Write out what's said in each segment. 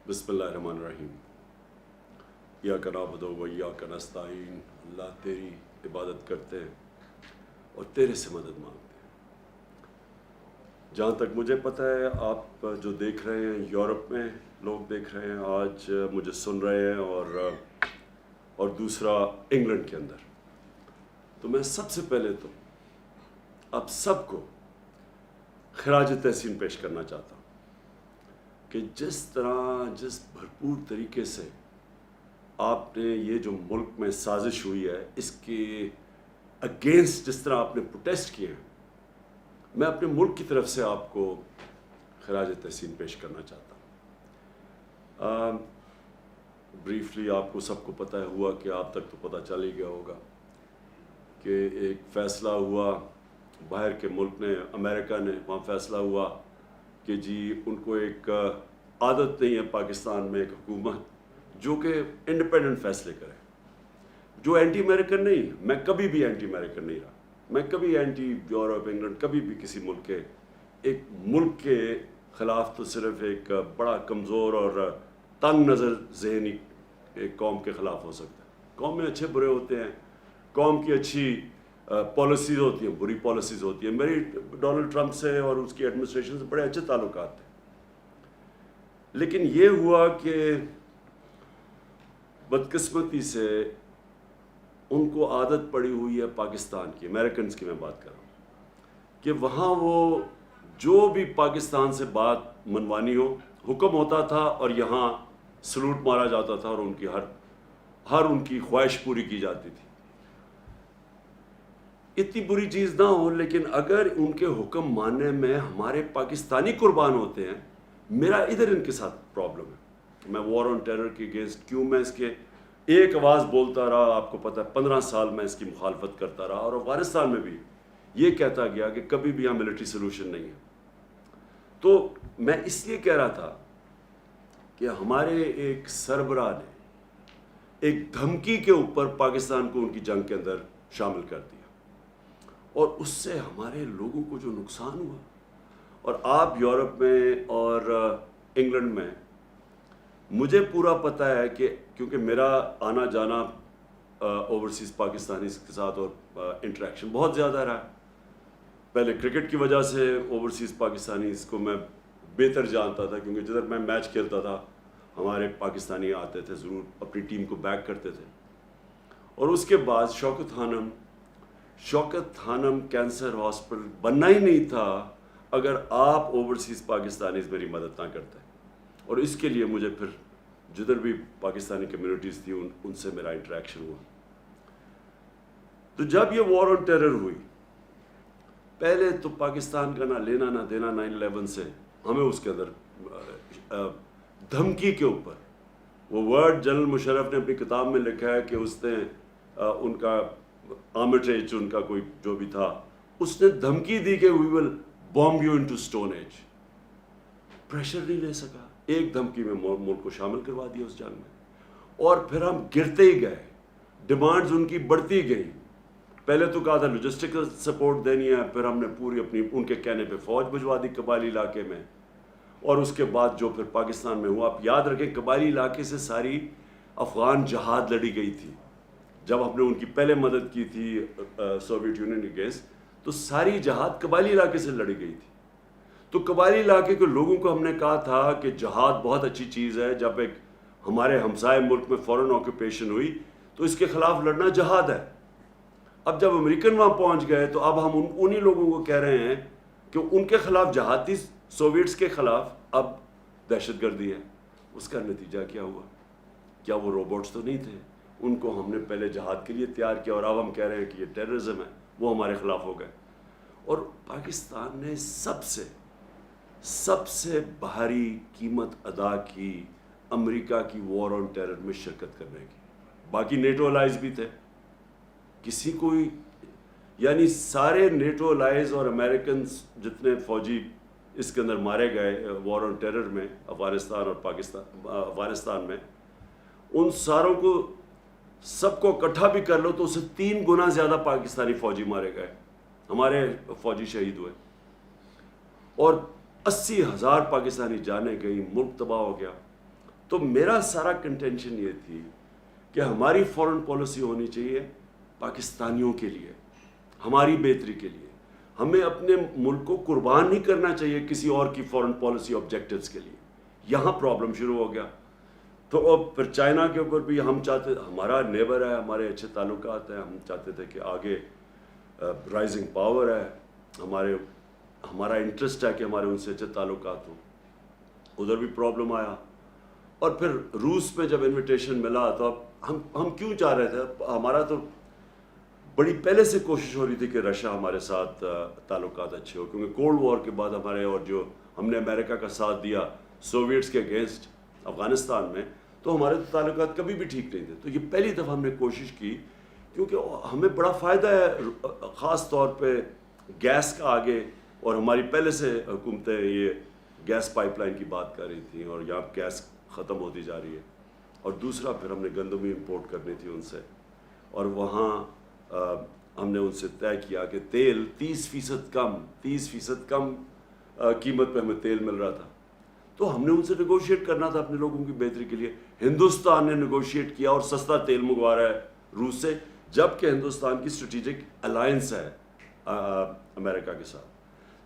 بسم اللہ الرحمن الرحیم۔ ایاک نعبد و ایاک نستعین، اللہ تیری عبادت کرتے ہیں اور تیرے سے مدد مانگتے ہیں۔ جہاں تک مجھے پتہ ہے آپ جو دیکھ رہے ہیں یورپ میں لوگ دیکھ رہے ہیں، آج مجھے سن رہے ہیں اور دوسرا انگلینڈ کے اندر، تو میں سب سے پہلے تو آپ سب کو خراج تحسین پیش کرنا چاہتا ہوں کہ جس بھرپور طریقے سے آپ نے یہ جو ملک میں سازش ہوئی ہے اس کے اگینسٹ جس طرح آپ نے پروٹیسٹ کیے ہیں، میں اپنے ملک کی طرف سے آپ کو خراج تحسین پیش کرنا چاہتا ہوں۔ بریفلی آپ کو سب کو پتہ ہوا کہ آپ تک تو پتہ چل ہی گیا ہوگا کہ ایک فیصلہ ہوا باہر کے ملک نے، امریکہ نے، وہاں فیصلہ ہوا کہ جی ان کو ایک عادت نہیں ہے پاکستان میں ایک حکومت جو کہ انڈیپینڈنٹ فیصلے کرے، جو اینٹی امریکن نہیں۔ میں کبھی بھی اینٹی امریکن نہیں رہا، میں کبھی اینٹی یورپ انگلینڈ کبھی بھی کسی ایک ملک کے خلاف تو صرف ایک بڑا کمزور اور تنگ نظر ذہنی ایک قوم کے خلاف ہو سکتا ہے۔ قوم میں اچھے برے ہوتے ہیں، قوم کی اچھی پالیسیز ہوتی ہیں، بری پالیسیز ہوتی ہیں۔ میری ڈونلڈ ٹرمپ سے اور اس کی ایڈمنسٹریشن سے بڑے اچھے تعلقات تھے، لیکن یہ ہوا کہ بدقسمتی سے ان کو عادت پڑی ہوئی ہے پاکستان کی، امریکنز کی میں بات کر رہا ہوں، کہ وہاں وہ جو بھی پاکستان سے بات منوانی ہو حکم ہوتا تھا اور یہاں سلوٹ مارا جاتا تھا اور ان کی ہر ان کی خواہش پوری کی جاتی تھی۔ اتنی بری چیز نہ ہو، لیکن اگر ان کے حکم ماننے میں ہمارے پاکستانی قربان ہوتے ہیں، میرا ادھر ان کے ساتھ پرابلم ہے۔ میں وار آن ٹیرر کے اگینسٹ کیوں میں اس کے ایک آواز بولتا رہا، آپ کو پتہ ہے 15 سال میں اس کی مخالفت کرتا رہا، اور افغانستان میں بھی یہ کہتا گیا کہ کبھی بھی یہاں ملٹری سلوشن نہیں ہے۔ تو میں اس لیے کہہ رہا تھا کہ ہمارے ایک سربراہ نے ایک دھمکی کے اوپر پاکستان کو ان کی جنگ کے اندر شامل کر دیا، اور اس سے ہمارے لوگوں کو جو نقصان ہوا، اور آپ یورپ میں اور انگلینڈ میں مجھے پورا پتہ ہے کہ کیونکہ میرا آنا جانا اوورسیز پاکستانیز کے ساتھ اور انٹریکشن بہت زیادہ رہا ہے۔ پہلے کرکٹ کی وجہ سے اوورسیز پاکستانیز کو میں بہتر جانتا تھا، کیونکہ جدھر میں میچ کھیلتا تھا ہمارے پاکستانی آتے تھے، ضرور اپنی ٹیم کو بیک کرتے تھے۔ اور اس کے بعد شوکت خانم کینسر ہاسپٹل بننا ہی نہیں تھا اگر آپ اوورسیز پاکستانیز میری مدد نہ کرتے، اور اس کے لیے مجھے پھر جدھر بھی پاکستانی کمیونٹیز تھی ان سے میرا انٹریکشن ہوا۔ تو جب یہ وار آن ٹیرر ہوئی، پہلے تو پاکستان کا نہ لینا نہ دینا 9/11 سے، ہمیں اس کے اندر دھمکی کے اوپر وہ ورڈ جنرل مشرف نے اپنی کتاب میں لکھا ہے کہ اس نے ان کا آرمیٹریج ان کا کوئی جو بھی تھا، اس نے دھمکی دی کہ we will bomb you into stone age. Pressure نہیں لے سکا، ایک دھمکی میں ملک کو شامل کروا دیا اس جنگ میں، اور پھر ہم گرتے ہی گئے، ڈیمانڈز ان کی بڑھتی گئی۔ پہلے تو کہا تھا لوجسٹکل سپورٹ دینی ہے، پھر ہم نے پوری اپنی ان کے کہنے پہ فوج بھجوا دی قبائلی علاقے میں، اور اس کے بعد جو پھر پاکستان میں ہوا، آپ یاد رکھیں قبائلی علاقے سے ساری افغان جہاد لڑی گئی تھی۔ جب ہم نے ان کی پہلے مدد کی تھی سوویت یونین کے اگینسٹ، تو ساری جہاد قبائلی علاقے سے لڑی گئی تھی۔ تو قبائلی علاقے کے لوگوں کو ہم نے کہا تھا کہ جہاد بہت اچھی چیز ہے، جب ایک ہمارے ہمسائے ملک میں فورن آکوپیشن ہوئی تو اس کے خلاف لڑنا جہاد ہے۔ اب جب امریکن وہاں پہنچ گئے تو اب ہم انہی لوگوں کو کہہ رہے ہیں کہ ان کے خلاف جہاد تھی، سوویٹس کے خلاف اب دہشت گردی ہے۔ اس کا نتیجہ کیا ہوا؟ کیا وہ روبوٹس تو نہیں تھے؟ ان کو ہم نے پہلے جہاد کے لیے تیار کیا، اور اب ہم کہہ رہے ہیں کہ یہ ٹیررزم ہے، وہ ہمارے خلاف ہو گئے۔ اور پاکستان نے سب سے بھاری قیمت ادا کی امریکہ کی وار آن ٹیرر میں شرکت کرنے کی۔ باقی نیٹو الائز بھی تھے، کسی کوئی یعنی سارے نیٹو الائز اور امریکنز جتنے فوجی اس کے اندر مارے گئے وار آن ٹیرر میں افغانستان اور افغانستان میں، ان ساروں کو سب کو اکٹھا بھی کر لو تو اسے 3 گنا زیادہ پاکستانی فوجی مارے گئے، ہمارے فوجی شہید ہوئے، اور 80,000 پاکستانی جانیں گئی، ملک تباہ ہو گیا۔ تو میرا سارا کنٹینشن یہ تھی کہ ہماری فورن پالیسی ہونی چاہیے پاکستانیوں کے لیے، ہماری بہتری کے لیے. ہمیں اپنے ملک کو قربان نہیں کرنا چاہیے کسی اور کی فورن پالیسی آبجیکٹیوز کے لیے. یہاں پرابلم شروع ہو گیا. تو اب پھر چائنا کے اوپر بھی ہم چاہتے، ہمارا نیبر ہے، ہمارے اچھے تعلقات ہیں، ہم چاہتے تھے کہ آگے رائزنگ پاور ہے، ہمارا انٹرسٹ ہے کہ ہمارے ان سے اچھے تعلقات ہوں. ادھر بھی پرابلم آیا. اور پھر روس میں جب انویٹیشن ملا تو اب ہم کیوں چاہ رہے تھے، ہمارا تو بڑی پہلے سے کوشش ہو رہی تھی کہ رشیا ہمارے ساتھ تعلقات اچھے ہو، کیونکہ کولڈ وار کے بعد ہمارے، اور جو ہم نے امریکہ کا ساتھ دیا سوویٹس کے اگینسٹ افغانستان میں، تو ہمارے تو تعلقات کبھی بھی ٹھیک نہیں تھے. تو یہ پہلی دفعہ ہم نے کوشش کی، کیونکہ ہمیں بڑا فائدہ ہے خاص طور پہ گیس کا آگے، اور ہماری پہلے سے حکومتیں یہ گیس پائپ لائن کی بات کر رہی تھیں، اور یہاں گیس ختم ہوتی جا رہی ہے. اور دوسرا پھر ہم نے گندم امپورٹ کرنی تھی ان سے، اور وہاں ہم نے ان سے طے کیا کہ تیل 30% کم قیمت پہ ہمیں تیل مل رہا تھا. تو ہم نے ان سے نیگوشیٹ کرنا تھا اپنے لوگوں کی بہتری کے لیے. ہندوستان نے نیگوشیٹ کیا اور سستا تیل منگوا رہا ہے روس سے، جبکہ ہندوستان کی اسٹریٹجک الائنس ہے امریکہ کے ساتھ.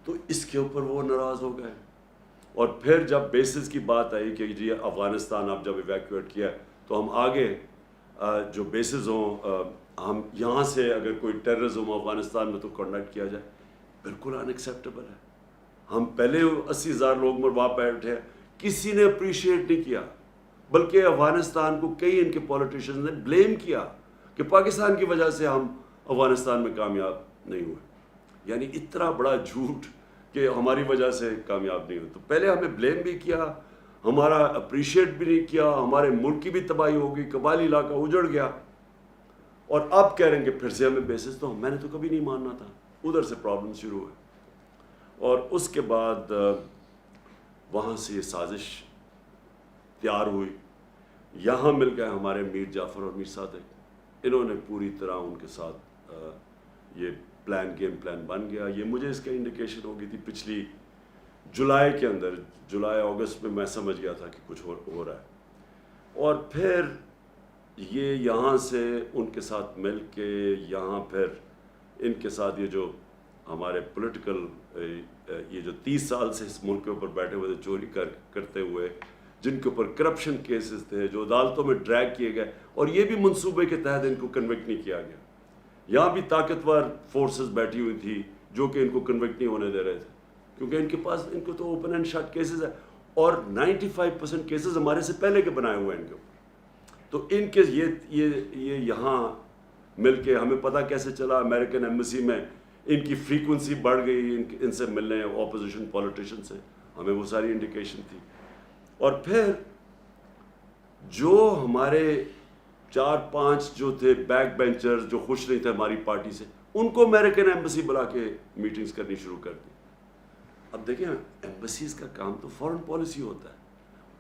تو اس کے اوپر وہ ناراض ہو گئے. اور پھر جب بیسز کی بات آئی کہ جی افغانستان آپ جب ایویکویٹ کیا تو ہم آگے جو بیسز ہوں، ہم یہاں سے اگر کوئی ٹیررزم افغانستان میں تو کنڈکٹ کیا جائے، بالکل ان ایکسیپٹیبل ہے. ہم پہلے 80,000 لوگ مروا بیٹھے، کسی نے اپریشیٹ نہیں کیا، بلکہ افغانستان کو کئی ان کے پولیٹیشنز نے بلیم کیا کہ پاکستان کی وجہ سے ہم افغانستان میں کامیاب نہیں ہوئے. یعنی اتنا بڑا جھوٹ کہ ہماری وجہ سے کامیاب نہیں ہوئے. تو پہلے ہمیں بلیم بھی کیا، ہمارا اپریشیٹ بھی نہیں کیا، ہمارے ملک کی بھی تباہی ہو گئی، قبائلی علاقہ اجڑ گیا. اور اب کہہ رہے ہیں کہ پھر سے ہمیں بیسس، تو میں نے تو کبھی نہیں ماننا تھا. ادھر سے پرابلم شروع ہوئے. اور اس کے بعد وہاں سے یہ سازش تیار ہوئی. یہاں مل گئے ہمارے میر جعفر اور میر صادق. انہوں نے پوری طرح ان کے ساتھ یہ گیم پلان بن گیا. یہ مجھے اس کا انڈیکیشن ہو گئی تھی پچھلی جولائی کے اندر، جولائی اگست میں سمجھ گیا تھا کہ کچھ ہو رہا ہے. اور پھر یہ یہاں سے ان کے ساتھ مل کے یہاں پھر ان کے ساتھ یہ جو ہمارے پولیٹیکل یہ جو 30 سال سے اس ملک کے اوپر بیٹھے ہوئے تھے چوری کرتے ہوئے، جن کے اوپر کرپشن کیسز تھے، جو عدالتوں میں ڈریگ کیے گئے، اور یہ بھی منصوبے کے تحت ان کو کنوکٹ نہیں کیا گیا. یہاں بھی طاقتور فورسز بیٹھی ہوئی تھی جو کہ ان کو کنوکٹ نہیں ہونے دے رہے تھے، کیونکہ ان کے پاس، ان کو تو اوپن اینڈ شٹ کیسز ہے، اور 95% کیسز ہمارے سے پہلے کے بنائے ہوئے ہیں ان کے اوپر. تو ان کے یہ یہاں مل کے ہمیں پتہ کیسے چلا، امریکن ایمبیسی میں ان کی فریکوینسی بڑھ گئی ان سے ملنے اپوزیشن پولیٹیشین سے، ہمیں وہ ساری انڈیکیشن تھی. اور پھر جو ہمارے 4-5 جو تھے بیک بینچرز جو خوش نہیں تھے ہماری پارٹی سے، ان کو امریکن ایمبیسی بلا کے میٹنگز کرنی شروع کر دی. اب دیکھیں ایمبیسیز کا کام تو فورن پالیسی ہوتا ہے،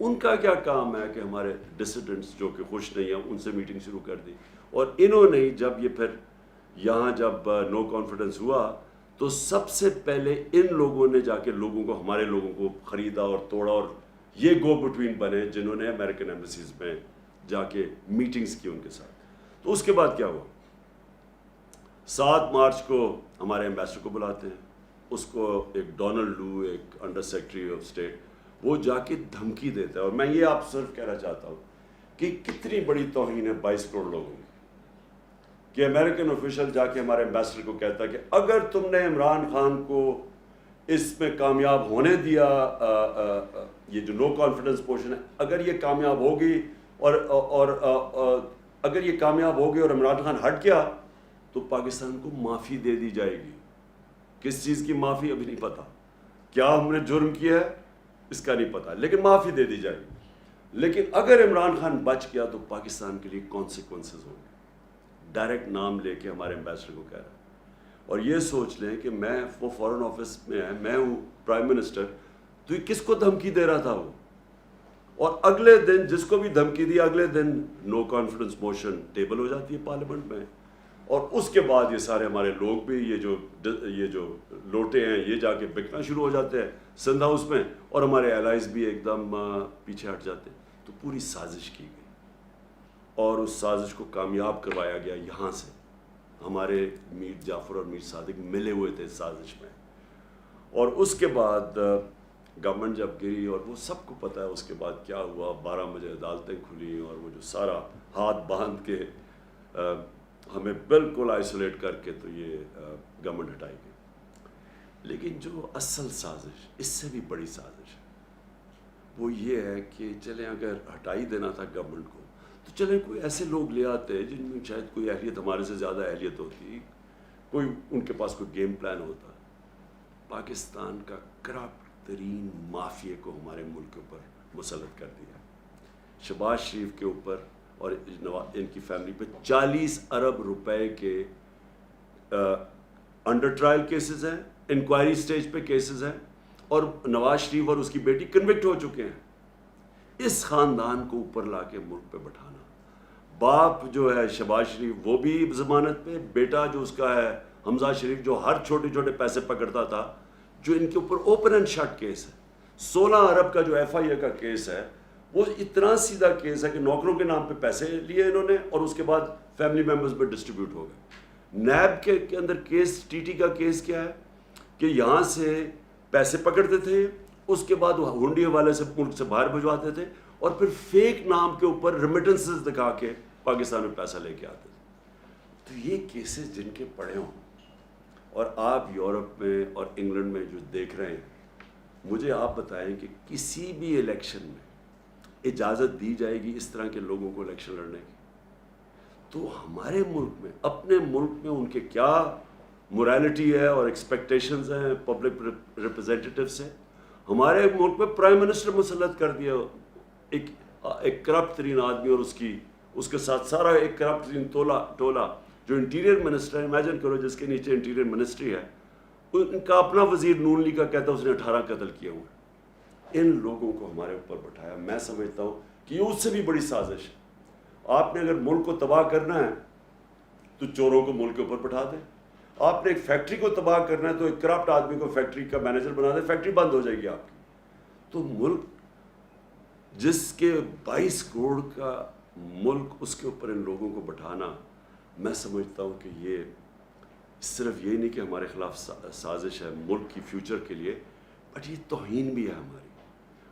ان کا کیا کام ہے کہ ہمارے ڈسیڈنٹس جو کہ خوش نہیں ہیں ان سے میٹنگ شروع کر دی. اور انہوں نے جب یہ پھر یہاں جب نو کانفیڈنس ہوا تو سب سے پہلے ان لوگوں نے جا کے لوگوں کو، ہمارے لوگوں کو خریدا اور توڑا، اور یہ گو بٹوین بنے جنہوں نے امریکن ایمبیسیز میں جا کے میٹنگز کی ان کے ساتھ. تو اس کے بعد کیا ہوا، 7 مارچ کو ہمارے ایمبیسڈر کو بلاتے ہیں، اس کو ایک ڈونلڈ لو، ایک انڈر سیکرٹری آف اسٹیٹ، وہ جا کے دھمکی دیتا ہے. اور میں یہ آپ صرف کہنا چاہتا ہوں کہ کتنی بڑی توہین ہے 22 کروڑ لوگوں کی، کہ امریکن آفیشل جا کے ہمارے ایمبیسڈر کو کہتا ہے کہ اگر تم نے عمران خان کو اس میں کامیاب ہونے دیا، یہ جو نو کانفیڈنس پوشن ہے، اگر یہ کامیاب ہوگی اور اگر یہ کامیاب ہوگی اور عمران خان ہٹ گیا تو پاکستان کو معافی دے دی جائے گی. کس چیز کی معافی ابھی نہیں پتا، کیا ہم نے جرم کیا ہے اس کا نہیں پتا، لیکن معافی دے دی جائے گی. لیکن اگر عمران خان بچ گیا تو پاکستان کے لیے کانسیکوینسز ہوں گے. ڈائریکٹ نام لے کے ہمارے ایمبیسڈر کو کہہ رہا ہے. اور یہ سوچ لیں کہ وہ فورن آفس میں ہے، میں ہوں پرائم منسٹر، تو یہ کس کو دھمکی دے رہا تھا وہ. اور اگلے دن جس کو بھی دھمکی دی، اگلے دن نو کانفیڈنس موشن ٹیبل ہو جاتی ہے پارلیمنٹ میں. اور اس کے بعد یہ سارے ہمارے لوگ بھی یہ جو لوٹے ہیں یہ جا کے بکنا شروع ہو جاتے ہیں سندھ ہاؤس میں، اور ہمارے الائز بھی ایک دم پیچھے ہٹ جاتے ہیں. تو تو پوری سازش کی گئی اور اس سازش کو کامیاب کروایا گیا یہاں سے. ہمارے میر جعفر اور میر صادق ملے ہوئے تھے سازش میں, اور اس کے بعد گورنمنٹ جب گری, اور وہ سب کو پتہ ہے اس کے بعد کیا ہوا. 12 بجے عدالتیں کھلیں اور وہ جو سارا ہاتھ باندھ کے ہمیں بالکل آئسولیٹ کر کے تو یہ گورنمنٹ ہٹائی گئی. لیکن جو اصل سازش, اس سے بھی بڑی سازش ہے, وہ یہ ہے کہ چلیں اگر ہٹائی دینا تھا گورنمنٹ کو تو چلیں کوئی ایسے لوگ لے آتے جن میں شاید کوئی اہلیت ہمارے سے زیادہ اہلیت ہوتی, کوئی ان کے پاس کوئی گیم پلان ہوتا. پاکستان کا کرپٹ ترین مافیا کو ہمارے ملک کے اوپر مسلط کر دیا. شہباز شریف کے اوپر اور ان کی فیملی پہ 40 ارب روپے کے انڈر ٹرائل کیسز ہیں, انکوائری سٹیج پہ کیسز ہیں, اور نواز شریف اور اس کی بیٹی کنوکٹ ہو چکے ہیں. اس خاندان کو اوپر لا کے ملک پہ بٹھانا. باپ جو ہے شہباز شریف وہ بھی ضمانت پہ, بیٹا جو اس کا ہے حمزہ شریف جو ہر چھوٹے چھوٹے پیسے پکڑتا تھا, جو ان کے اوپر اوپن اینڈ شٹ کیس ہے. 16 ارب کا جو ایف آئی اے کا کیس ہے وہ اتنا سیدھا کیس ہے کہ نوکروں کے نام پہ پیسے لیے انہوں نے اور اس کے بعد فیملی ممبرز پہ ڈسٹریبیوٹ ہو گئے. نیب کے اندر کیس, ٹی ٹی کا کیس کیا ہے کہ یہاں سے پیسے پکڑتے تھے, اس کے بعد ہنڈی حوالے سے ملک سے باہر بھجواتے تھے, اور پھر فیک نام کے اوپر ریمیٹنسز دکھا کے پاکستان میں پیسہ لے کے آتے تھے. تو یہ کیسز جن کے پڑے ہوں, اور آپ یورپ میں اور انگلینڈ میں جو دیکھ رہے ہیں, مجھے آپ بتائیں کہ کسی بھی الیکشن میں اجازت دی جائے گی اس طرح کے لوگوں کو الیکشن لڑنے کی؟ تو ہمارے ملک میں, اپنے ملک میں ان کے کیا مورالٹی ہے اور ایکسپیکٹیشنز ہیں پبلک ریپرزینٹیٹیو سے. ہمارے ملک میں پرائم منسٹر مسلط کر دیا ایک کرپٹ ترین آدمی, اور اس کے ساتھ سارا ایک کرپٹ ترین ٹولہ جو انٹیریئر منسٹر ہے. امیجن کرو جس کے نیچے انٹیریئر منسٹری ہے, ان کا اپنا وزیر نون لیگ کا کہتا ہے اس نے 18 قتل کیے ہوئے. ان لوگوں کو ہمارے اوپر بٹھایا. میں سمجھتا ہوں کہ یہ اس سے بھی بڑی سازش ہے. آپ نے اگر ملک کو تباہ کرنا ہے تو چوروں کو ملک کے اوپر بٹھا دیں. آپ نے ایک فیکٹری کو تباہ کرنا ہے تو ایک کرپٹ آدمی کو فیکٹری کا مینیجر بنا دیں, فیکٹری بند ہو جائے گی آپ کی. تو ملک جس کے 22 کروڑ کا ملک, اس کے اوپر ان لوگوں کو بٹھانا, میں سمجھتا ہوں کہ یہ صرف یہ نہیں کہ ہمارے خلاف سازش ہے ملک کی فیوچر کے لیے, بٹ یہ توہین بھی ہے ہماری.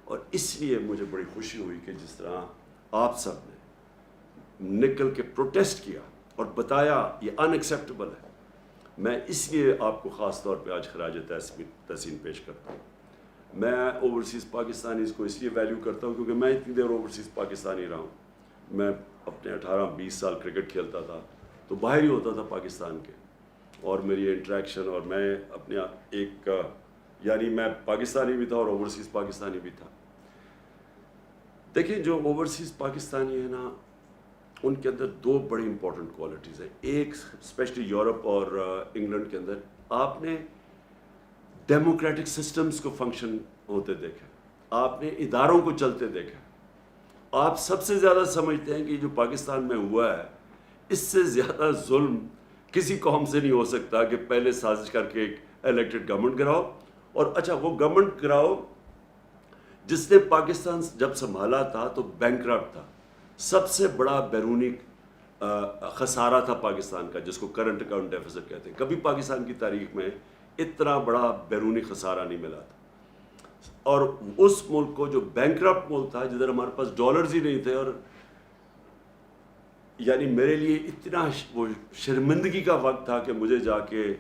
اور اس لیے مجھے بڑی خوشی ہوئی کہ جس طرح آپ سب نے نکل کے پروٹیسٹ کیا اور بتایا یہ ان ایکسیپٹیبل ہے. میں اس لیے آپ کو خاص طور پہ آج خراج تحسین پیش کرتا ہوں. میں اوورسیز پاکستانیز کو اس لیے ویلیو کرتا ہوں کیونکہ میں اتنی دیر اوورسیز پاکستانی رہا ہوں. میں اپنے 18-20 سال کرکٹ کھیلتا تھا تو باہر ہی ہوتا تھا پاکستان کے, اور میری انٹریکشن, اور میں اپنے ایک یعنی میں پاکستانی بھی تھا اور اوورسیز پاکستانی بھی تھا. دیکھیں جو اوورسیز پاکستانی ہیں نا, ان کے اندر 2 بڑی امپورٹنٹ کوالٹیز ہیں. ایک اسپیشلی یورپ اور انگلینڈ کے اندر آپ نے ڈیموکریٹک سسٹمز کو فنکشن ہوتے دیکھا, آپ نے اداروں کو چلتے دیکھا. آپ سب سے زیادہ سمجھتے ہیں کہ جو پاکستان میں ہوا ہے اس سے زیادہ ظلم کسی قوم سے نہیں ہو سکتا کہ پہلے سازش کر کے ایک الیکٹڈ گورنمنٹ گراؤ, اور اچھا وہ گورنمنٹ گراؤ جس نے پاکستان جب سنبھالا تھا تو بینکرپٹ تھا. سب سے بڑا بیرونی خسارہ تھا پاکستان کا, جس کو کرنٹ اکاؤنٹ ڈیفیسٹ کہتے ہیں. کبھی پاکستان کی تاریخ میں اتنا بڑا بیرونی خسارہ نہیں ملا تھا. اور اس ملک کو جو بینکرپٹ ملک تھا, جدھر ہمارے پاس ڈالرز ہی نہیں تھے, اور یعنی میرے لیے اتنا وہ شرمندگی کا وقت تھا کہ مجھے جا کے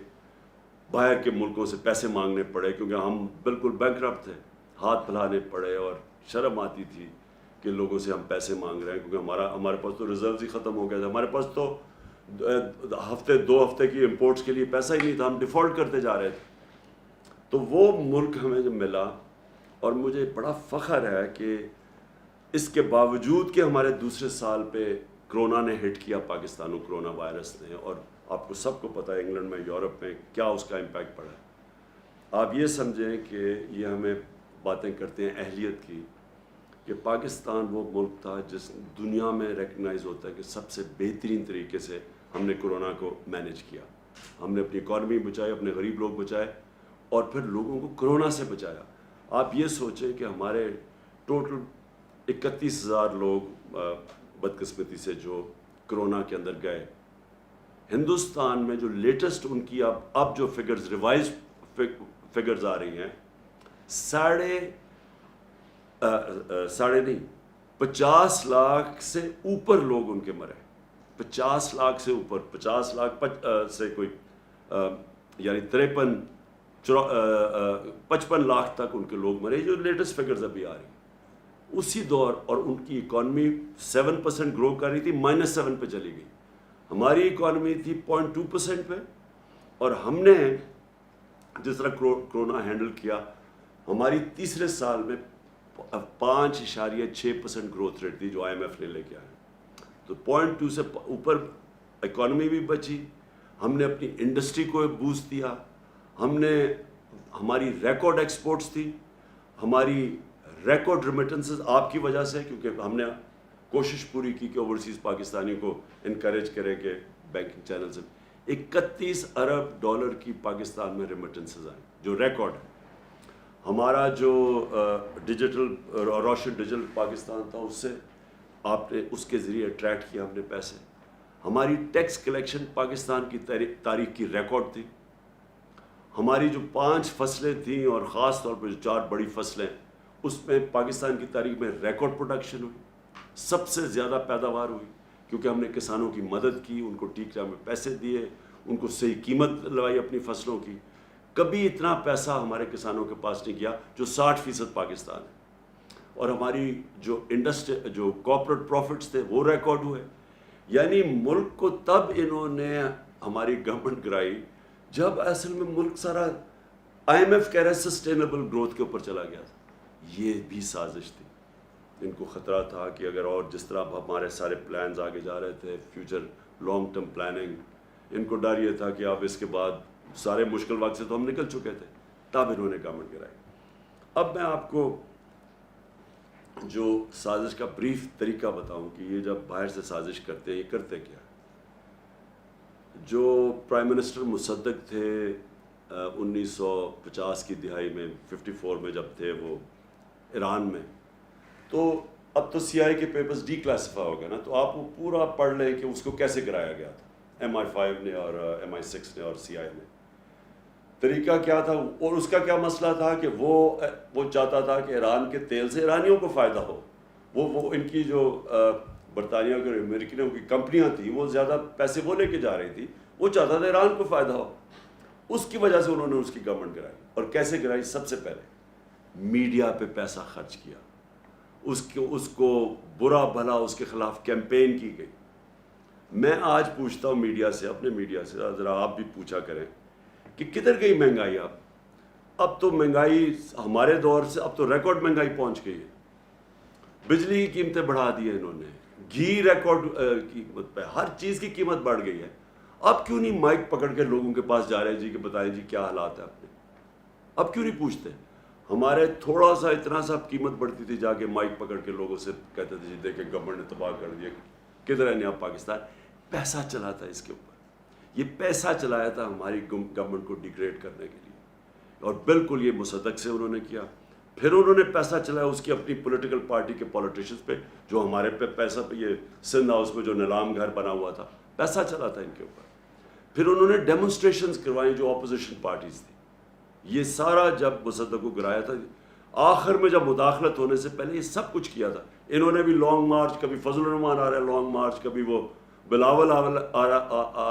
باہر کے ملکوں سے پیسے مانگنے پڑے کیونکہ ہم بالکل بینکرپٹ تھے. ہاتھ پھیلانے پڑے اور شرم آتی تھی کہ لوگوں سے ہم پیسے مانگ رہے ہیں کیونکہ ہمارے پاس تو ریزروز ہی ختم ہو گئے تھے. ہمارے پاس تو 2 ہفتے کی امپورٹس کے لیے پیسہ ہی نہیں تھا, ہم ڈیفالٹ کرتے جا رہے تھے. تو وہ ملک ہمیں جب ملا, اور مجھے بڑا فخر ہے کہ اس کے باوجود کہ ہمارے دوسرے سال پہ کرونا نے ہٹ کیا پاکستان کو, کرونا وائرس نے, اور آپ کو سب کو پتہ ہے انگلینڈ میں, یورپ میں کیا اس کا امپیکٹ پڑا ہے. آپ یہ سمجھیں کہ یہ ہمیں باتیں کرتے ہیں اہلیت کی, کہ پاکستان وہ ملک تھا جس دنیا میں ریکگنائز ہوتا ہے کہ سب سے بہترین طریقے سے ہم نے کرونا کو مینیج کیا. ہم نے اپنی اکانومی بچائی, اپنے غریب لوگ بچائے, اور پھر لوگوں کو کرونا سے بچایا. آپ یہ سوچیں کہ ہمارے ٹوٹل 31,000 لوگ بدقسمتی سے جو کرونا کے اندر گئے. ہندوستان میں جو لیٹسٹ ان کی اب جو فگرز ریوائز فگرز آ رہی ہیں, 50 لاکھ سے اوپر لوگ ان کے مرے. 50 لاکھ سے اوپر, 50 لاکھ سے کوئی یعنی 55 لاکھ تک ان کے لوگ مرے, جو لیٹسٹ فگرز ابھی آ رہی ہیں. اسی دور, اور ان کی اکانومی 7% گرو کر رہی تھی, -7 پہ چلی گئی. ہماری اکانومی تھی 0.2% پہ, اور ہم نے جس طرح کرونا ہینڈل کیا, ہماری تیسرے سال میں 5.6% گروتھ ریٹ تھی جو IMF نے لے کے آئے. تو 0.2 سے اوپر اکانومی بھی بچی, ہم نے اپنی انڈسٹری کو بوسٹ دیا, ہماری ریکارڈ ایکسپورٹس تھی, ہماری ریکارڈ ریمیٹنسز آپ کی وجہ سے, کیونکہ ہم نے کوشش پوری کی کہ اوورسیز پاکستانیوں کو انکریج کرے کہ بینکنگ چینل سے. 31 ارب ڈالر کی پاکستان میں ریمیٹنسز آئیں, جو ریکارڈ ہے. ہمارا جو ڈیجیٹل روشن ڈیجیٹل پاکستان تھا, اس سے آپ نے اس کے ذریعے اٹریکٹ کیا ہم نے پیسے. ہماری ٹیکس کلیکشن پاکستان کی تاریخ کی ریکارڈ تھی. ہماری جو 5 فصلیں تھیں, اور خاص طور پہ جو 4 بڑی فصلیں, اس میں پاکستان کی تاریخ میں ریکارڈ پروڈکشن ہوئی, سب سے زیادہ پیداوار ہوئی, کیونکہ ہم نے کسانوں کی مدد کی, ان کو ٹھیک ٹائم میں پیسے دیے, ان کو صحیح قیمت لگائی اپنی فصلوں کی. کبھی اتنا پیسہ ہمارے کسانوں کے پاس نہیں گیا, جو 60% پاکستان ہے. اور ہماری جو انڈسٹری جو کارپوریٹ پروفٹس تھے وہ ریکارڈ ہوئے. یعنی ملک کو تب انہوں نے ہماری گورنمنٹ گرائی جب اصل میں ملک سارا IMF کہہ رہا ہے سسٹینیبل گروتھ کے اوپر چلا گیا تھا. یہ بھی سازش تھی. ان کو خطرہ تھا کہ اگر اور جس طرح ہمارے سارے پلانز آگے جا رہے تھے, فیوچر لانگ ٹرم پلاننگ, ان کو ڈر یہ تھا کہ اب اس کے بعد سارے مشکل وقت سے تو ہم نکل چکے تھے, تب انہوں نے گورنمنٹ گرائی. اب میں آپ کو جو سازش کا بریف طریقہ بتاؤں کہ یہ جب باہر سے سازش کرتے ہیں, یہ کرتے کیا. جو پرائم منسٹر مصدق تھے 1950 کی دہائی میں, 54 میں جب تھے وہ ایران میں, تو اب تو CIA کے پیپرز ڈی کلاسیفائی ہو گئے نا, تو آپ وہ پورا پڑھ لیں کہ اس کو کیسے گرایا گیا تھا MI5 نے اور MI6 نے اور CIA نے. طریقہ کیا تھا, اور اس کا کیا مسئلہ تھا کہ وہ چاہتا تھا کہ ایران کے تیل سے ایرانیوں کو فائدہ ہو. وہ ان کی جو برطانیہ کے امریکنوں کی کمپنیاں تھیں, وہ زیادہ پیسے وہ لے کے جا رہی تھی, وہ چاہتا تھا ایران کو فائدہ ہو. اس کی وجہ سے انہوں نے اس کی گورنمنٹ گرائی. اور کیسے گرائی؟ سب سے پہلے میڈیا پہ پیسہ خرچ کیا, اس کو برا بھلا اس کے خلاف کیمپین کی گئی. میں آج پوچھتا ہوں میڈیا سے, اپنے میڈیا سے, ذرا آپ بھی پوچھا کریں کہ کدھر گئی مہنگائی. اب تو مہنگائی ہمارے دور سے اب تو ریکارڈ مہنگائی پہنچ گئی ہے. بجلی کی قیمتیں بڑھا دی ہیں انہوں نے, گھی ریکارڈ قیمت پہ, ہر چیز کی قیمت بڑھ گئی ہے. اب کیوں نہیں مائک پکڑ کے لوگوں کے پاس جا رہے ہیں جی کہ بتائیں جی کیا حالات ہیں اپنے؟ اب کیوں نہیں پوچھتے؟ ہمارے تھوڑا سا اتنا سا قیمت بڑھتی تھی, جا کے مائک پکڑ کے لوگوں سے کہتے تھے جی دیکھیں گورنمنٹ نے تباہ کر دیا, کدھر ہے نیا پاکستان. پیسہ چلا تھا اس کے اوپر, یہ پیسہ چلایا تھا ہماری گورنمنٹ کو ڈیگریڈ کرنے کے لیے. اور بالکل یہ مصدق سے انہوں نے کیا. پھر انہوں نے پیسہ چلایا اس کی اپنی پولیٹیکل پارٹی کے پولیٹیشنز پہ, جو ہمارے پہ پیسہ پہ, یہ سندھ ہاؤس میں جو نیلام گھر بنا ہوا تھا, پیسہ چلا تھا ان کے اوپر. پھر انہوں نے ڈیمونسٹریشنز کروائیں جو اپوزیشن پارٹیز تھی. یہ سارا جب مصدق کو گرایا تھا, آخر میں جب مداخلت ہونے سے پہلے یہ سب کچھ کیا تھا. انہوں نے بھی لانگ مارچ, کبھی فضل الرحمان آ رہا ہے لانگ مارچ, کبھی وہ بلاول آ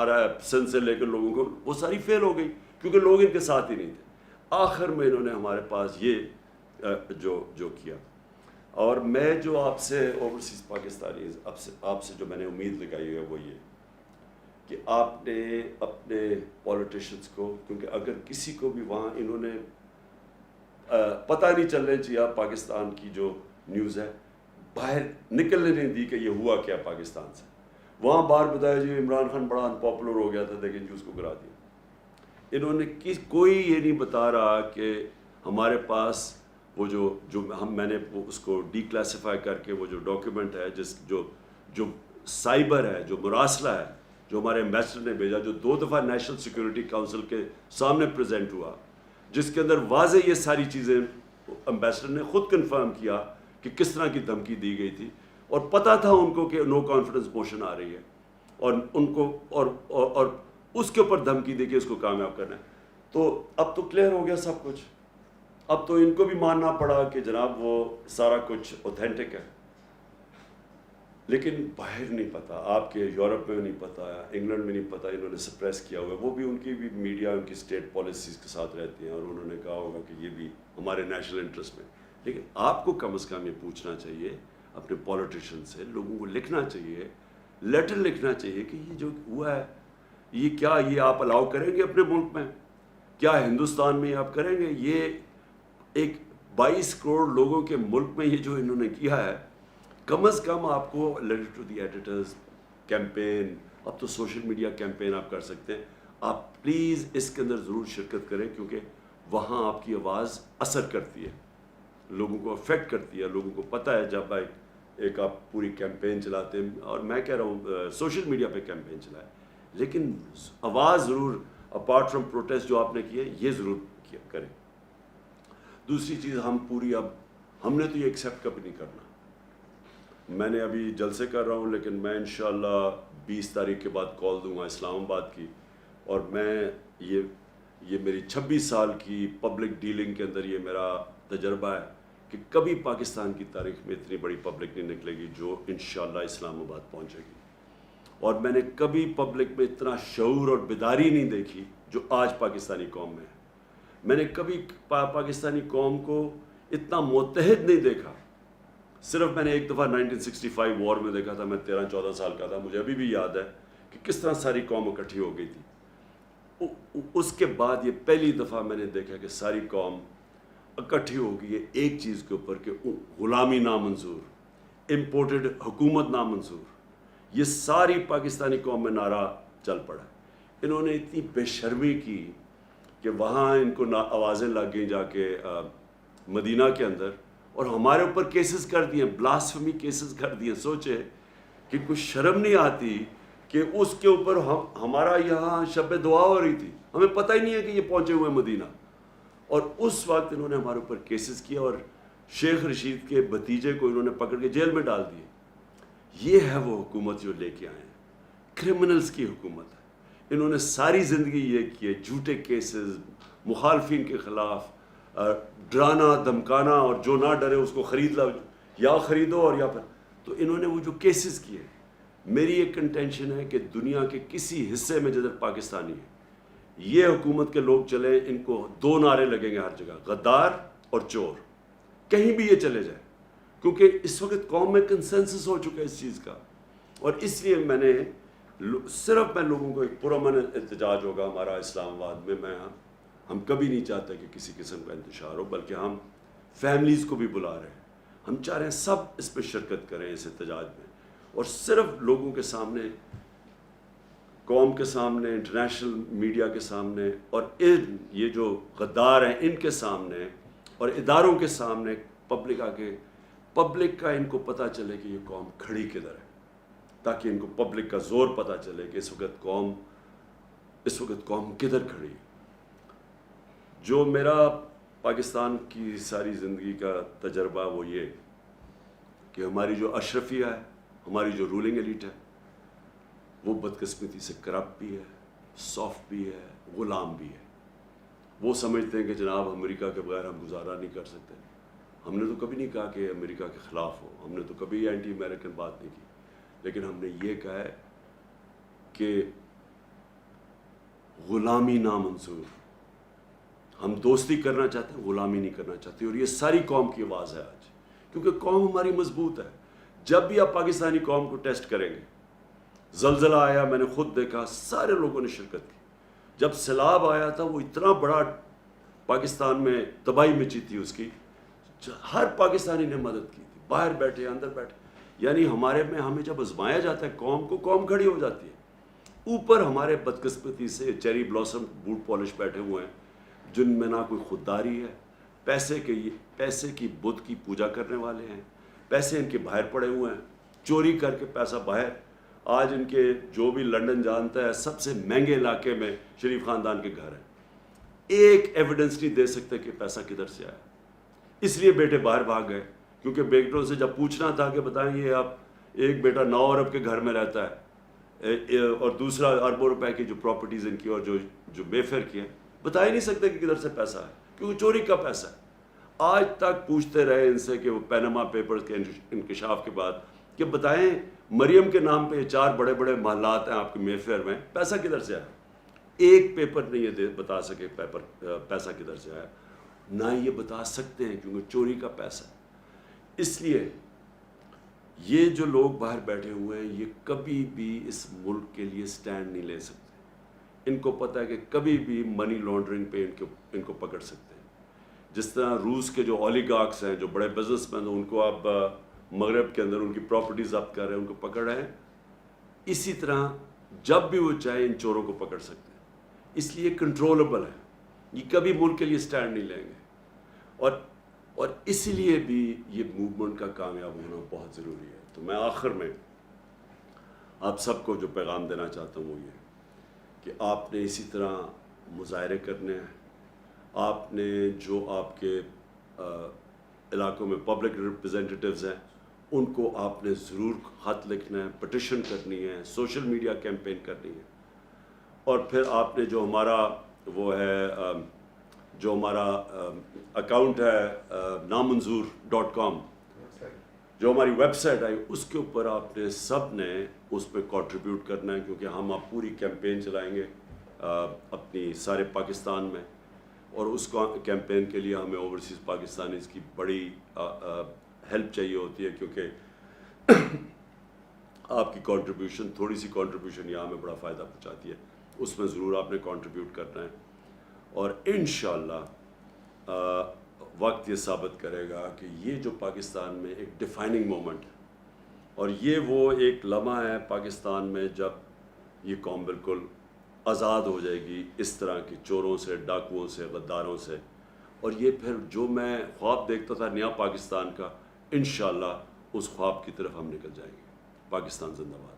رہا ہے سندھ سے لے کر لوگوں کو, وہ ساری فیل ہو گئی کیونکہ لوگ ان کے ساتھ ہی نہیں تھے. آخر میں انہوں نے ہمارے پاس یہ جو کیا. اور میں جو آپ سے اوورسیز پاکستانی آپ سے جو میں نے امید لگائی ہے وہ یہ کہ آپ نے اپنے پولیٹیشنز کو, کیونکہ اگر کسی کو بھی وہاں انہوں نے پتہ نہیں چلنے چاہیے پاکستان کی جو نیوز ہے, باہر نکلنے نہیں دی کہ یہ ہوا کیا پاکستان سے. وہاں باہر بتایا جی عمران خان بڑا انپاپولر ہو گیا تھا, دیکھیں جی اس کو گرا دیا. انہوں نے کوئی یہ نہیں بتا رہا کہ ہمارے پاس وہ جو میں نے اس کو ڈی کلاسیفائی کر کے وہ جو ڈاکیومنٹ ہے جو سائبر ہے, جو مراسلہ ہے, جو ہمارے ایمبیسڈر نے بھیجا, جو 2 دفعہ نیشنل سیکورٹی کونسل کے سامنے پریزنٹ ہوا, جس کے اندر واضح یہ ساری چیزیں ایمبیسڈر نے خود کنفرم کیا کہ کہ کس طرح کی دھمکی دی گئی تھی، اور پتہ تھا ان کو کہ نو کانفیڈنس موشن آ رہی ہے، اور ان کو اور اس کے اوپر دھمکی دے کے اس کو کامیاب کرنا ہے. تو اب تو کلیئر ہو گیا سب کچھ. اب تو ان کو بھی ماننا پڑا کہ جناب وہ سارا کچھ اوتھینٹک ہے. لیکن باہر نہیں پتا، آپ کے یورپ میں نہیں پتا، انگلینڈ میں نہیں پتا، انہوں نے سپریس کیا ہوا ہے. وہ بھی ان کی بھی میڈیا ان کی اسٹیٹ پالیسیز کے ساتھ رہتی ہیں، اور انہوں نے کہا ہوگا کہ یہ بھی ہمارے نیشنل انٹرسٹ میں. لیکن آپ کو کم از کم یہ پوچھنا چاہیے اپنے پولیٹیشین سے، لوگوں کو لکھنا چاہیے، لیٹر لکھنا چاہیے کہ یہ جو ہوا ہے یہ کیا یہ آپ الاؤ کریں گے اپنے ملک میں؟ کیا ہندوستان میں آپ کریں گے؟ یہ ایک 22 کروڑ لوگوں کے ملک میں یہ جو انہوں نے کیا ہے، کم از کم آپ کو letter to the editors campaign, اب تو سوشل میڈیا کیمپین آپ کر سکتے ہیں. آپ پلیز اس کے اندر ضرور شرکت کریں، کیونکہ وہاں آپ کی آواز اثر کرتی ہے، لوگوں کو افیکٹ کرتی ہے. لوگوں کو پتہ ہے جب ایک آپ پوری کیمپین چلاتے ہیں، اور میں کہہ رہا ہوں سوشل میڈیا پہ کیمپین چلائیں، لیکن آواز ضرور اپارٹ فرام پروٹیسٹ جو آپ نے کیے یہ ضرور کریں. دوسری چیز ہم نے تو یہ ایکسیپٹ کبھی نہیں کرنا. میں نے ابھی جلسے کر رہا ہوں، لیکن میں انشاءاللہ 20 تاریخ کے بعد کال دوں گا اسلام آباد کی، اور میں یہ میری 26 سال کی پبلک ڈیلنگ کے اندر یہ میرا تجربہ ہے کہ کبھی پاکستان کی تاریخ میں اتنی بڑی پبلک نہیں نکلے گی جو انشاءاللہ اسلام آباد پہنچے گی. اور میں نے کبھی پبلک میں اتنا شعور اور بیداری نہیں دیکھی جو آج پاکستانی قوم میں ہے. میں نے کبھی پاکستانی قوم کو اتنا متحد نہیں دیکھا. صرف میں نے ایک دفعہ 1965 وار میں دیکھا تھا، میں 13-14 سال کا تھا، مجھے ابھی بھی یاد ہے کہ کس طرح ساری قوم اکٹھی ہو گئی تھی. اس کے بعد یہ پہلی دفعہ میں نے دیکھا کہ ساری قوم اکٹھی ہو گئی ہے ایک چیز کے اوپر کہ غلامی نامنظور، امپورٹڈ حکومت نامنظور. یہ ساری پاکستانی قوم میں نعرہ چل پڑا. انہوں نے اتنی بے شرمی کی کہ وہاں ان کو آوازیں لگ گئیں جا کے مدینہ کے اندر، اور ہمارے اوپر کیسز کر دیے، بلاسفمی کیسز کر دیے. سوچے کہ کچھ شرم نہیں آتی کہ اس کے اوپر ہمارا یہاں شب دعا ہو رہی تھی، ہمیں پتہ ہی نہیں ہے کہ یہ پہنچے ہوئے مدینہ، اور اس وقت انہوں نے ہمارے اوپر کیسز کیا، اور شیخ رشید کے بھتیجے کو انہوں نے پکڑ کے جیل میں ڈال دیے. یہ ہے وہ حکومت جو لے کے آئے ہیں، کرمنلز کی حکومت ہے. انہوں نے ساری زندگی یہ کیے، جھوٹے کیسز مخالفین کے خلاف، ڈرانا دھمکانا، اور جو نہ ڈرے اس کو خرید لاؤ، یا خریدو، اور یا پھر تو انہوں نے وہ جو کیسز کیے. میری ایک کنٹینشن ہے کہ دنیا کے کسی حصے میں جدھر پاکستانی ہے یہ حکومت کے لوگ چلیں، ان کو 2 نعرے لگیں گے ہر جگہ، غدار اور چور، کہیں بھی یہ چلے جائیں، کیونکہ اس وقت قوم میں کنسنسس ہو چکا ہے اس چیز کا. اور اس لیے میں نے صرف میں لوگوں کو ایک پرامن احتجاج ہوگا ہمارا اسلام آباد میں. ہم کبھی نہیں چاہتے کہ کسی قسم کا انتشار ہو، بلکہ ہم فیملیز کو بھی بلا رہے ہیں. ہم چاہ رہے ہیں سب اس پہ شرکت کریں اس احتجاج میں، اور صرف لوگوں کے سامنے، قوم کے سامنے، انٹرنیشنل میڈیا کے سامنے، اور یہ جو غدار ہیں ان کے سامنے اور اداروں کے سامنے پبلک کا ان کو پتہ چلے کہ یہ قوم کھڑی کدھر ہے، تاکہ ان کو پبلک کا زور پتہ چلے کہ اس وقت قوم کدھر کھڑی. جو میرا پاکستان کی ساری زندگی کا تجربہ وہ یہ کہ ہماری جو اشرفیہ ہے، ہماری جو رولنگ ایلیٹ ہے، وہ بدقسمتی سے کرپٹ بھی ہے، سافٹ بھی ہے، غلام بھی ہے. وہ سمجھتے ہیں کہ جناب امریکہ کے بغیر ہم گزارا نہیں کر سکتے. ہم نے تو کبھی نہیں کہا کہ امریکہ کے خلاف ہو، ہم نے تو کبھی اینٹی امریکن بات نہیں کی، لیکن ہم نے یہ کہا ہے کہ غلامی نامنظور. ہم دوستی کرنا چاہتے ہیں، غلامی نہیں کرنا چاہتے. اور یہ ساری قوم کی آواز ہے آج، کیونکہ قوم ہماری مضبوط ہے. جب بھی آپ پاکستانی قوم کو ٹیسٹ کریں گے، زلزلہ آیا میں نے خود دیکھا، سارے لوگوں نے شرکت کی. جب سیلاب آیا تھا وہ اتنا بڑا پاکستان میں تباہی مچی تھی اس کی، ہر پاکستانی نے مدد کی تھی، باہر بیٹھے اندر بیٹھے. یعنی ہمیں جب آزمایا جاتا ہے قوم کھڑی ہو جاتی ہے. اوپر ہمارے بدقسمتی سے چیری بلاسم بوٹ پالش بیٹھے ہوئے ہیں جن میں نہ کوئی خودداری ہے، پیسے کی بدھ کی پوجا کرنے والے ہیں، پیسے ان کے باہر پڑے ہوئے ہیں، چوری کر کے پیسہ باہر. آج ان کے جو بھی لنڈن جانتا ہے سب سے مہنگے علاقے میں شریف خاندان کے گھر ہیں. ایک ایویڈنس نہیں دے سکتے کہ پیسہ کدھر سے آیا. اس لیے بیٹے باہر بھاگ گئے کیونکہ بیٹوں سے جب پوچھنا تھا کہ بتائیں یہ آپ ایک بیٹا 9 ارب کے گھر میں رہتا ہے اور دوسرا اربوں روپے کی جو پراپرٹیز ان کی اور جو بے فیئر کی ہے، بتا ہی نہیں سکتے کہ کدھر سے پیسہ ہے، کیونکہ چوری کا پیسہ ہے۔ آج تک پوچھتے رہے ان سے کہ وہ پینما پیپرز کے انکشاف کے بعد کہ بتائیں مریم کے نام پہ یہ 4 بڑے بڑے محلات ہیں آپ کے مے فیئر میں، پیسہ کدھر سے آیا؟ ایک پیپر نہیں یہ بتا سکے پیسہ کدھر سے آیا، نہ یہ بتا سکتے ہیں کیونکہ چوری کا پیسہ ہے۔ اس لیے یہ جو لوگ باہر بیٹھے ہوئے ہیں یہ کبھی بھی اس ملک کے لیے سٹینڈ نہیں لے سکتے۔ ان کو پتہ ہے کہ کبھی بھی منی لانڈرنگ پہ ان کو پکڑ سکتے ہیں۔ جس طرح روس کے جو اولیگارکس ہیں، جو بڑے بزنس مین ہیں، ان کو آپ مغرب کے اندر ان کی پراپرٹیز ضبط کر رہے ہیں، ان کو پکڑ رہے ہیں، اسی طرح جب بھی وہ چاہے ان چوروں کو پکڑ سکتے ہیں۔ اس لیے کنٹرولبل ہے، یہ کبھی ملک کے لیے سٹینڈ نہیں لیں گے، اور اس لیے بھی یہ موومنٹ کا کامیاب ہونا بہت ضروری ہے۔ تو میں آخر میں آپ سب کو جو پیغام دینا چاہتا ہوں وہ یہ کہ آپ نے اسی طرح مظاہرے کرنے ہیں، آپ نے جو آپ کے علاقوں میں پبلک ریپریزنٹیٹیوز ہیں ان کو آپ نے ضرور خط لکھنا ہے، پٹیشن کرنی ہے، سوشل میڈیا کیمپین کرنی ہے، اور پھر آپ نے جو ہمارا وہ ہے جو ہمارا اکاؤنٹ ہے نامنظور.com، جو ہماری ویب سائٹ آئی، اس کے اوپر آپ نے سب نے اس پہ کنٹریبیوٹ کرنا ہے، کیونکہ ہم اب پوری کیمپین چلائیں گے اپنی سارے پاکستان میں، اور اس کیمپین کے لیے ہمیں اوورسیز پاکستانیز کی بڑی ہیلپ چاہیے ہوتی ہے، کیونکہ آپ کی کنٹریبیوشن، تھوڑی سی کنٹریبیوشن یہاں ہمیں بڑا فائدہ پہنچاتی ہے۔ اس میں ضرور آپ نے کنٹریبیوٹ کرنا ہے، اور انشاءاللہ وقت یہ ثابت کرے گا کہ یہ جو پاکستان میں ایک ڈیفائننگ مومنٹ ہے، اور یہ وہ ایک لمحہ ہے پاکستان میں جب یہ قوم بالکل آزاد ہو جائے گی اس طرح کی چوروں سے، ڈاکوؤں سے، غداروں سے، اور یہ پھر جو میں خواب دیکھتا تھا نیا پاکستان کا، انشاءاللہ اس خواب کی طرف ہم نکل جائیں گے۔ پاکستان زندہ باد۔